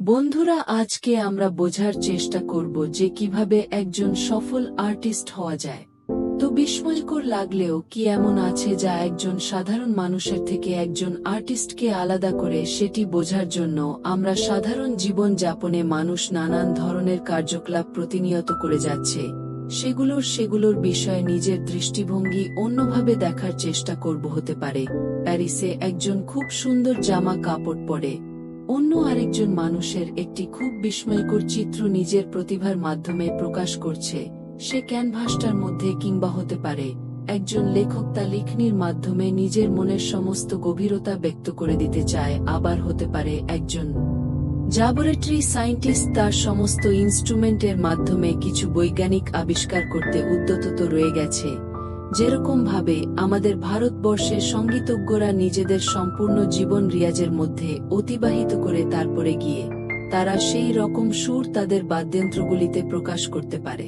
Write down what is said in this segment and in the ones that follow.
বন্ধুরা, আজকে আমরা বোঝার চেষ্টা করব যে কিভাবে একজন সফল আর্টিস্ট হওয়া যায়। তো বিস্ময়কর লাগলেও কি এমন আছে যা একজন সাধারণ মানুষের থেকে একজন আর্টিস্টকে আলাদা করে, সেটি বোঝার জন্য আমরা সাধারণ জীবন যাপনে মানুষ নানান ধরনের কার্যকলাপ প্রতিনিয়ত করে যাচ্ছে, সেগুলোর বিষয়ে নিজের দৃষ্টিভঙ্গি অন্যভাবে দেখার চেষ্টা করব। হতে পারে প্যারিসে একজন খুব সুন্দর জামা কাপড় পরে অন্য আরেকজন মানুষের একটি খুব বিস্ময়কর চিত্র নিজের প্রতিভার মাধ্যমে প্রকাশ করছে সে ক্যানভাসটার মধ্যে, কিংবা হতে পারে একজন লেখক তা লেখনীর মাধ্যমে নিজের মনের সমস্ত গভীরতা ব্যক্ত করে দিতে চায়। আবার হতে পারে একজন ল্যাবরেটরি সায়েন্টিস্ট তার সমস্ত ইনস্ট্রুমেন্টের মাধ্যমে কিছু বৈজ্ঞানিক আবিষ্কার করতে উদ্যত রয়ে গেছে। যেরকম ভাবে আমাদের ভারতবর্ষের সঙ্গীতজ্ঞরা নিজেদের সম্পূর্ণ জীবন রিয়াজের মধ্যে অতিবাহিত করে তারপরে গিয়ে তারা সেই রকম সুর তাদের বাদ্যযন্ত্রগুলিতে প্রকাশ করতে পারে।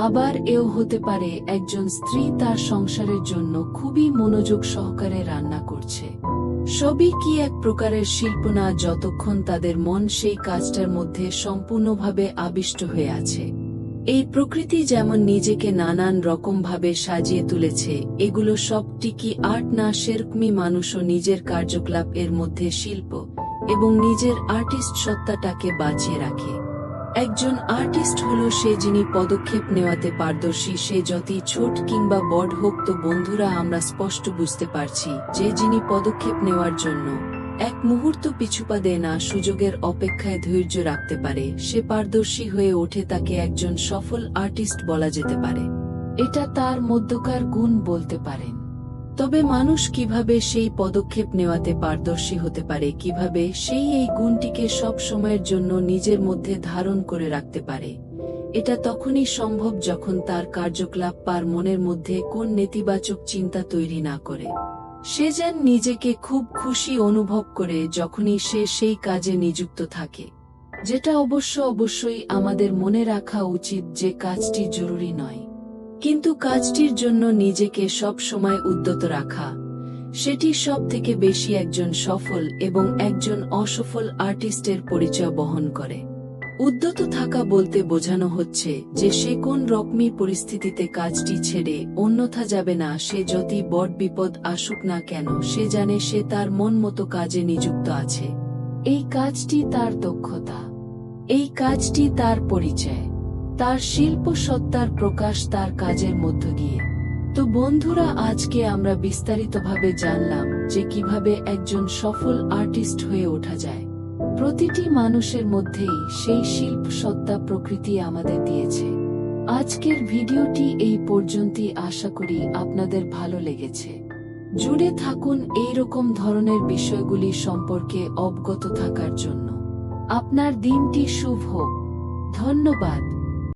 আবার এও হতে পারে একজন স্ত্রী তার সংসারের জন্য খুবই মনোযোগ সহকারে রান্না করছে। সবই কি এক প্রকারের শিল্প না, যতক্ষণ তাদের মন সেই কাজটার মধ্যে সম্পূর্ণভাবে আবিষ্ট হয়ে আছে। এই প্রকৃতি যেমন নিজেকে নানান রকম ভাবে সাজিয়ে তুলেছে, এগুলো সবটি কি আর্ট না? সেরকমই মানুষও নিজের কার্যকলাপ এর মধ্যে শিল্প এবং নিজের আর্টিস্ট সত্তাটাকে বাঁচিয়ে রাখে। একজন আর্টিস্ট হল সে যিনি পদক্ষেপ নেওয়াতে পারদর্শী, সে যতই ছোট কিংবা বড় হোক। তো বন্ধুরা, আমরা স্পষ্ট বুঝতে পারছি যে যিনি পদক্ষেপ নেওয়ার জন্য এক মুহূর্ত পিছুপা দেয় না, সুযোগের অপেক্ষায় ধৈর্য রাখতে পারে, সে পারদর্শী হয়ে ওঠে, তাকে একজন সফল আর্টিস্ট বলা যেতে পারে। এটা তার মধ্যকার গুণ বলতে পারেন। তবে মানুষ কিভাবে সেই পদক্ষেপ নেওয়াতে পারদর্শী হতে পারে, কিভাবে সেই এই গুণটিকে সব সময়ের জন্য নিজের মধ্যে ধারণ করে রাখতে পারে, এটা তখনই সম্ভব যখন তার কার্যকলাপ তার মনের মধ্যে কোন নেতিবাচক চিন্তা তৈরি না করে। সে যেন নিজেকে খুব খুশি অনুভব করে যখনই সে সেই কাজে নিযুক্ত থাকে। যেটা অবশ্যই আমাদের মনে রাখা উচিত যে কাজটি জরুরি নয়, কিন্তু কাজটির জন্য নিজেকে সব সময় উদ্যত রাখা, সেটি সব থেকে বেশি একজন সফল এবং একজন অসফল আর্টিস্টের পরিচয় বহন করে। উদ্যত থাকা বলতে বোঝানো হচ্ছে যে সে কোন রকমই পরিস্থিতিতে কাজটি ছেড়ে অন্যথা যাবে না। সে যতই বড় বিপদ আসুক না কেন, সে জানে সে তার মন মতো কাজে নিযুক্ত আছে। এই কাজটি তার দক্ষতা, এই কাজটি তার পরিচয়, তার শিল্প সত্তার প্রকাশ তার কাজের মধ্য দিয়ে। তো বন্ধুরা, আজকে আমরা বিস্তারিতভাবে জানলাম যে কিভাবে একজন সফল আর্টিস্ট হয়ে ওঠা যায়। প্রতিটি মানুষের মধ্যেই সেই শিল্প সত্তা প্রকৃতি আমাদের দিয়েছে। আজকের ভিডিওটি এই পর্যন্তই, আশা করি আপনাদের ভালো লেগেছে। জুড়ে থাকুন এইরকম ধরনের বিষয়গুলি সম্পর্কে অবগত থাকার জন্য। আপনার দিনটি শুভ হোক। ধন্যবাদ।